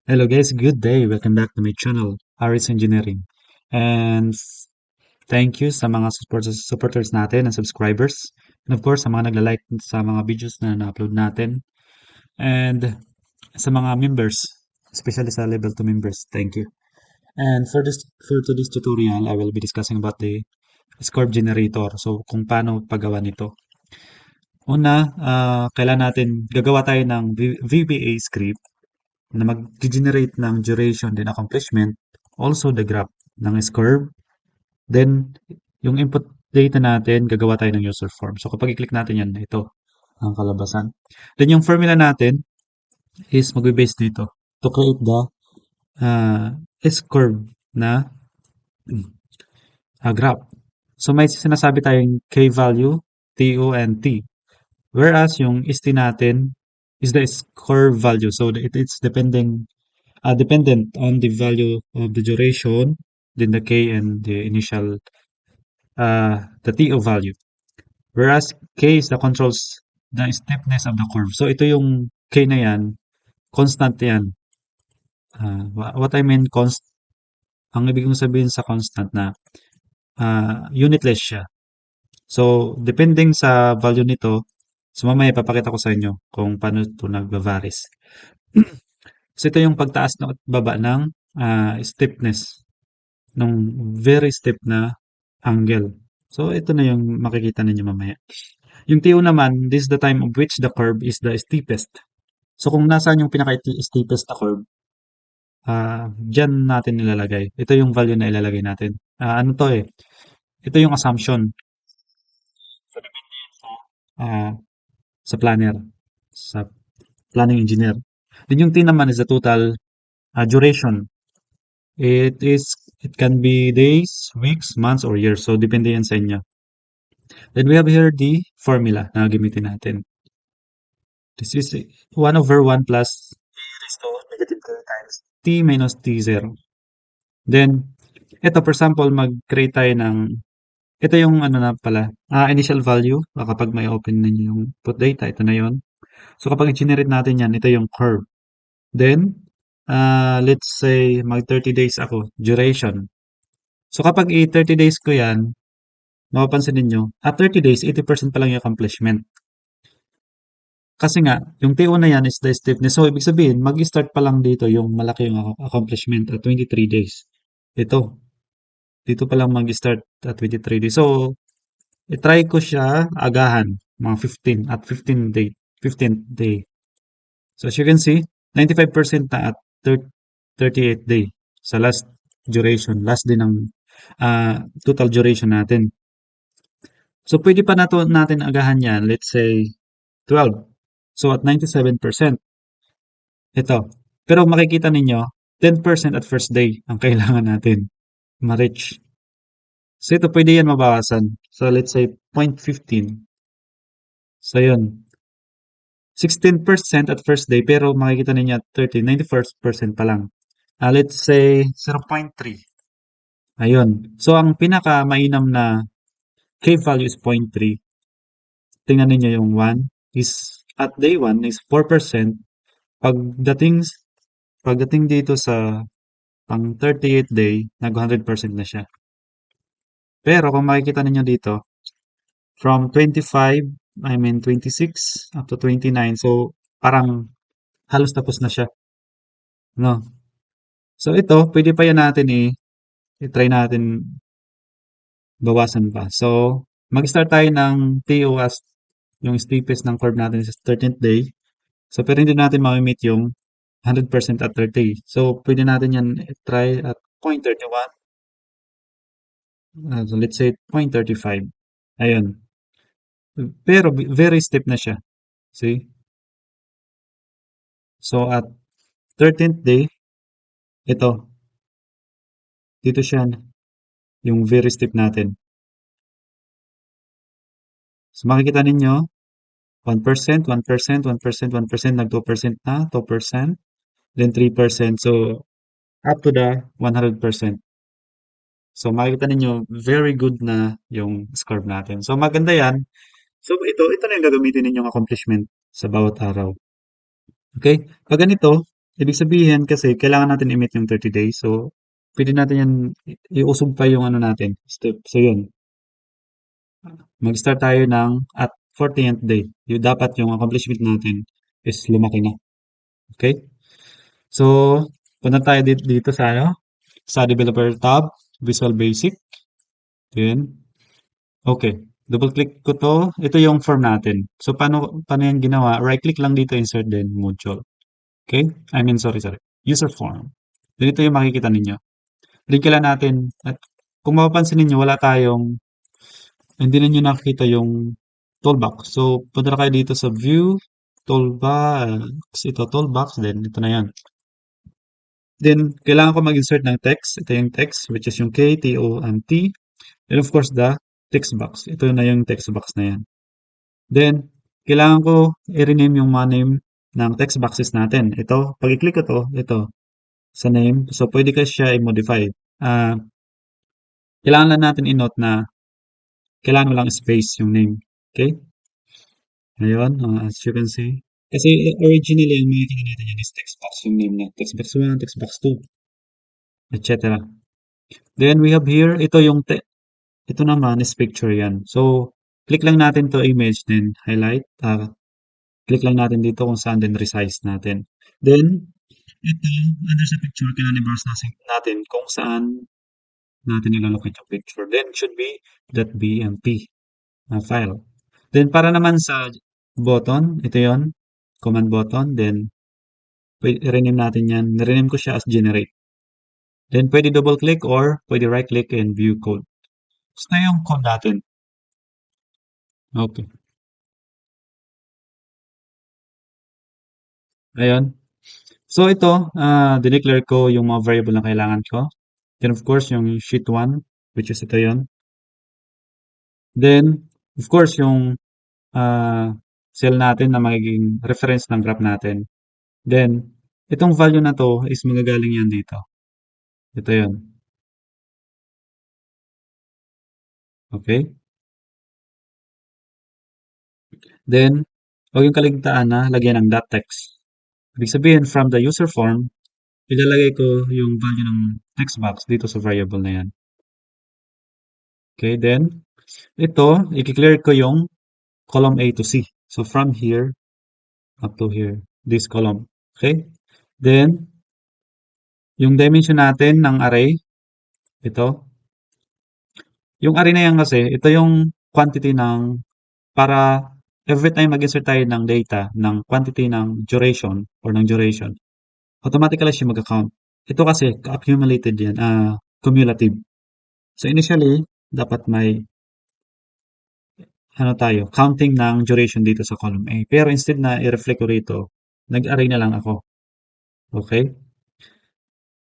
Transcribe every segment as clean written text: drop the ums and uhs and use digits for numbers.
Hello guys, good day. Welcome back to my channel, Aris Engineering. And thank you sa mga supporters natin and subscribers. And of course, sa mga nagla-like sa mga videos na na-upload natin. And sa mga members, especially sa level 2 members, thank you. And for today's tutorial, I will be discussing about the Scorp generator. So, kung paano paggawa nito. Una, kailan natin gagawa tayo ng VBA script na mag-generate ng duration din accomplishment, also the graph ng curve. Then, yung input data natin, gagawa tayo ng user form. So, kapag i-click natin yan, ito ang kalabasan. Then, yung formula natin is magbe-base dito to create the uh, S-curve na graph. So, may sinasabi tayong K-value, TO, and T. Whereas, yung ST natin is the curve value. So, it's dependent on the value of the duration, then the K and the initial, the TO value. Whereas K is the controls the steepness of the curve. So ito yung K na yan, constant yan. What I mean, ang ibig kong sabihin sa constant na unitless siya. So, depending sa value nito, so mamaya papakita ko sa inyo kung paano ito nagva-varies. So ito yung pagtaas at baba ng steepness ng very steep na angle. So, ito na yung makikita ninyo mamaya. Yung TO naman, this is the time of which the curve is the steepest. So, kung nasaan yung pinaka-steepest na curve, dyan natin nilalagay. Ito yung value na ilalagay natin. Ano to eh? Ito yung assumption. So, depende yan sa planner, sa planning engineer. Then yung T naman is the total duration. It can be days, weeks, months, or years. So, depende yan sa inyo. Then we have here the formula na gamitin natin. This is 1 over 1 plus e raised to negative 2 times t minus t0. Then, ito for example, mag-create tayo ng, ito yung ano na pala, initial value. Kapag may open ninyo yung put data, ito na yon. So, kapag i-generate natin yan, ito yung curve. Then, let's say, mag 30 days ako, duration. So, kapag i-30 days ko yan, mapapansin ninyo, at 30 days, 80% pa lang yung accomplishment. Kasi nga, yung TO na yan is the stiffness. So, ibig sabihin, mag-start pa lang dito yung malaki yung accomplishment at 23 days. Ito. Dito pa lang mag-start at 23 days. So, i-try ko siya agahan, mga 15 at 15th day. So, as you can see, 95% na at 38th day sa last duration. Last din ng total duration natin. So, pwede pa natin agahan yan. Let's say, 12. So, at 97%. Ito. Pero makikita ninyo, 10% at first day ang kailangan natin ma-reach. So, ito pwede yan mabawasan. So, let's say 0.15. So, yun. 16% at first day, pero makikita ninyo at 91% pa lang. Let's say 0.3. Ayun. So, ang pinaka-mainam na K-value is 0.3. Tingnan ninyo yung 1 is, at day 1 is 4%. Pagdating, pagdating dito sa pang 38th day, nag 100% na siya. Pero kung makikita ninyo dito, from 25, 26 up to 29, so parang halos tapos na siya. No? So ito, pwede pa yan natin i-try natin bawasan pa. So, mag-start tayo ng TO as yung steepest ng curve natin sa 13th day. So, pero hindi natin ma-meet yung 100% at 30. So, pwede natin yan try at 0.31. So, let's say 0.35. Ayun. Pero very steep na siya. See? So, at 13th day, ito. Dito siya yung very steep natin. So, makikita ninyo, 1%, 1%, 1%, 1%, nag 2% na, 2%, then 3%. So, up to the 100%. So, makikita ninyo, very good na yung score natin. So, maganda yan. So, ito na yung gagamitin ninyong accomplishment sa bawat araw. Okay? Pag ganito, Ibig sabihin kasi kailangan natin i-meet yung 30 days. So, pwede natin yan, iusog pa yung ano natin, step. So, yun. Mag-start tayo ng at 40th day. Yung dapat yung accomplishment natin is lumaki na. Okay? So, punta tayo dito sa ano, sa developer tab, Visual Basic. Yun. Okay. Double click ko to. Ito yung form natin. So, paano yan ginawa? Right click lang dito, insert then module. Okay? I mean, sorry. User form. Dito yung makikita ninyo. Link lang natin. At kung mapapansin ninyo, hindi ninyo nakikita yung toolbox. So, punta na kayo dito sa view, toolbox, then ito na yan. Then, kailangan ko mag-insert ng text. Ito yung text, which is yung K, T, O, and T. And of course, the text box. Ito na yung text box na yan. Then, kailangan ko i-rename yung mga name ng text boxes natin. Ito, pag i-click ko to, ito, sa name. So, pwede ka siya i-modify. Ah, kailangan lang natin i-note na kailangan walang space yung name. Okay? Ngayon, as you can see. Kasi originally, ang makikita natin yan is text box yung name na. Text box 1, text box 2, etc. Then, we have here, ito naman is picture yan. So, click lang natin to image, then highlight. Click lang natin dito kung saan, then resize natin. Then, ito, under sa picture, kailangan i-browse natin kung saan natin ilalocate yung picture. Then, should be .bmp file. Then, para naman sa button, ito yon command button. Then, rename natin yan. Rename ko siya as generate. Then, pwede double click or pwede right click and view code. So, na yung code natin. Okay. Ayun. So, ito, dineclare ko yung mga variable na kailangan ko. Then, of course, yung sheet 1, which is ito yon. Then, of course, yung cell natin na magiging reference ng graph natin. Then, itong value na to is magagaling yan dito. Ito yon. Okay? Then, huwag yung kaligtaan na lagyan ng dot text. Ibig sabihin, from the user form, ilalagay ko yung value ng text box dito sa variable na yan. Okay, then, ito, i-clear ko yung column A to C. So, from here up to here, this column. Okay? Then, yung dimension natin ng array, ito. Yung array na yan kasi, ito yung quantity para every time mag-insert tayo ng data, ng quantity ng duration, automatically siya mag-account. Ito kasi, accumulated yan, cumulative. So, initially, dapat may counting ng duration dito sa column A. Pero instead na i-reflect ko rito, nag-array na lang ako. Okay?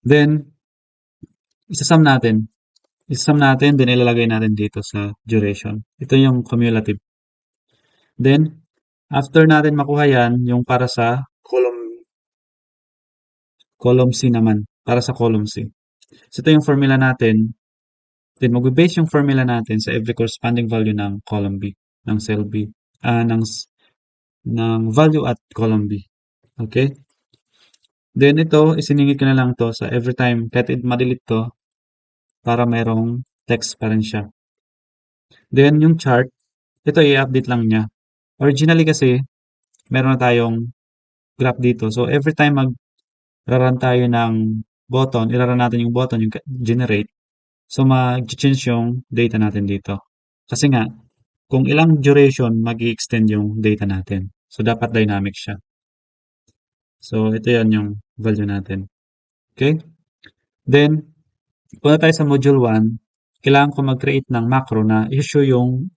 Then, isasum natin. Isasum natin, then ilalagay natin dito sa duration. Ito yung cumulative. Then, after natin makuha yan, yung para sa column C naman. Para sa column C. So, ito yung formula natin. Then, mag-base yung formula natin sa every corresponding value ng column B, ng cell B, ng value at column B. Okay? Then, ito, isiningit ko na lang to sa every time, kahit ma-delete to, para mayroong text pa rin siya. Then, yung chart, ito i-update lang niya. Originally kasi, meron na tayong graph dito. So, every time mag-run tayo ng button, iraran natin yung button, yung generate. So, mag-change yung data natin dito. Kasi nga, kung ilang duration, mag-extend yung data natin. So, dapat dynamic siya. So, ito yan yung value natin. Okay? Then, punta tayo sa module 1. Kailangan ko mag-create ng macro na issue yung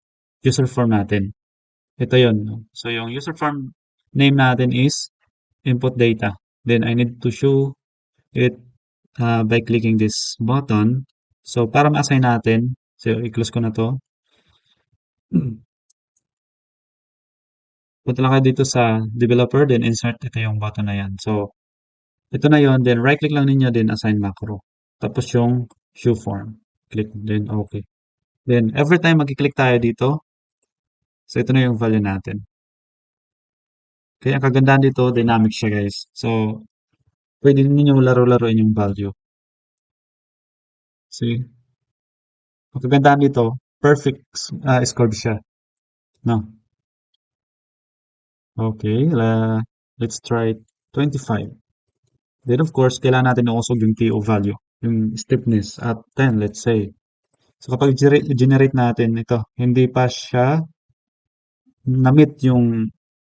user form natin. Ito yon. So, yung user form name natin is input data. Then, I need to show it by clicking this button. So, para ma-assign natin, so, i-close ko na to. Punta lang kayo dito sa developer, then insert ito yung button na yan. So, ito na yon. Then, right-click lang ninyo, then assign macro. Tapos yung show form. Click, then okay. Then, every time mag-click tayo dito, so ito na yung value natin. Kaya ang kagandahan dito, dynamic siya guys. So, Pwede ninyo laro-laruin yung value. See? Ang kagandahan dito, perfect score siya. No? Okay, let's try 25. Then of course, kailangan natin iusog yung TO value, yung stiffness at 10, let's say. So kapag generate natin ito, hindi pa siya na-meet yung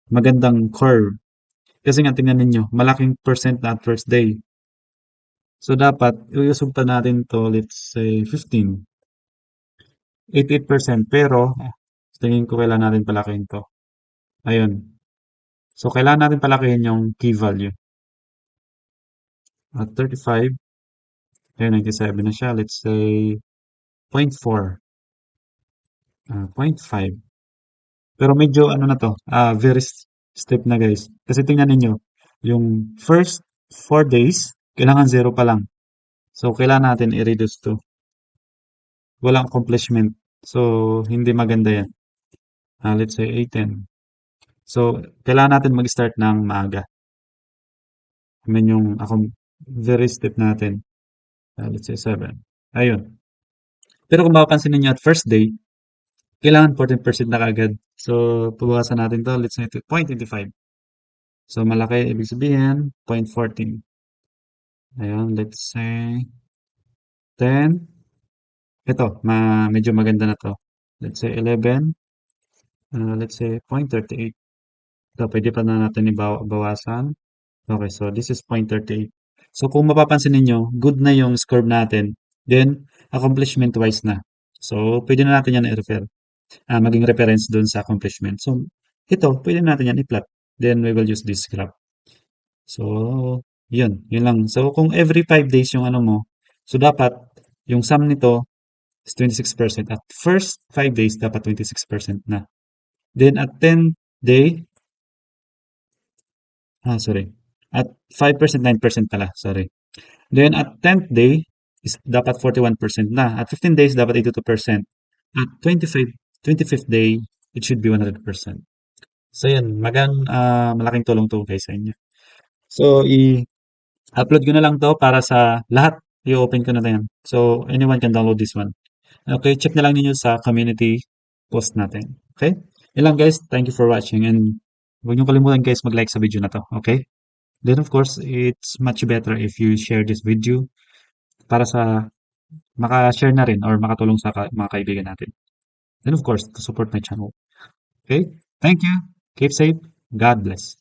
magandang curve. Kasi nga tingnan ninyo, malaking percent na at first day. So dapat iusog pa natin to, let's say 15, 88%. Pero tingin ko kailangan natin palakihin to. Ayun. So kailangan natin palakihin yung key value. At 35, ayun 97 na siya. Let's say 0.4, 0.5. Pero medyo ano na to, very steep na guys. Kasi tingnan ninyo, yung first 4 days, kailangan zero pa lang. So, kailangan natin i-reduce to. Walang accomplishment. So, hindi maganda yan. Let's say 8, 10. So, kailangan natin mag-start ng maaga. I mean, yung very steep natin. Let's say 7. Ayun. Pero kung mapapansin ninyo at first day, kailangan 14% na kagad. So, pabawasan natin to. Let's say 0.25. So, malaki. Ibig sabihin, 0.14. Ayun. Let's say 10. Ito, medyo maganda na to. Let's say 11. Let's say 0.38. So, pwede pa na natin ibawasan. Okay, so this is 0.38. So, kung mapapansin ninyo, good na yung score natin. Then, accomplishment-wise na. So, pwede na natin yan i-refer. Maging reference dun sa accomplishment. So, ito, pwede natin yan i-plot. Then, we will use this graph. So, yun. Yun lang. So, kung every 5 days yung ano mo, so dapat, yung sum nito is 26%. At first 5 days, dapat 26% na. Then, at 10 day, sorry. At 5%, 9% pala. Sorry. Then, at 10th day, is dapat 41% na. At 15 days, dapat 82%. At 25th day, it should be 100%. So, yan. Malaking tulong to guys sa inyo. So, i-upload ko na lang to para sa lahat. I-open ko na yan. So, anyone can download this one. Okay, check na lang ninyo sa community post natin. Okay? Yan lang guys. Thank you for watching and huwag niyo kalimutan guys mag-like sa video na to. Okay? Then of course, it's much better if you share this video para sa maka-share na rin or makatulong sa mga kaibigan natin. Then of course, to support my channel. Okay? Thank you. Keep safe. God bless.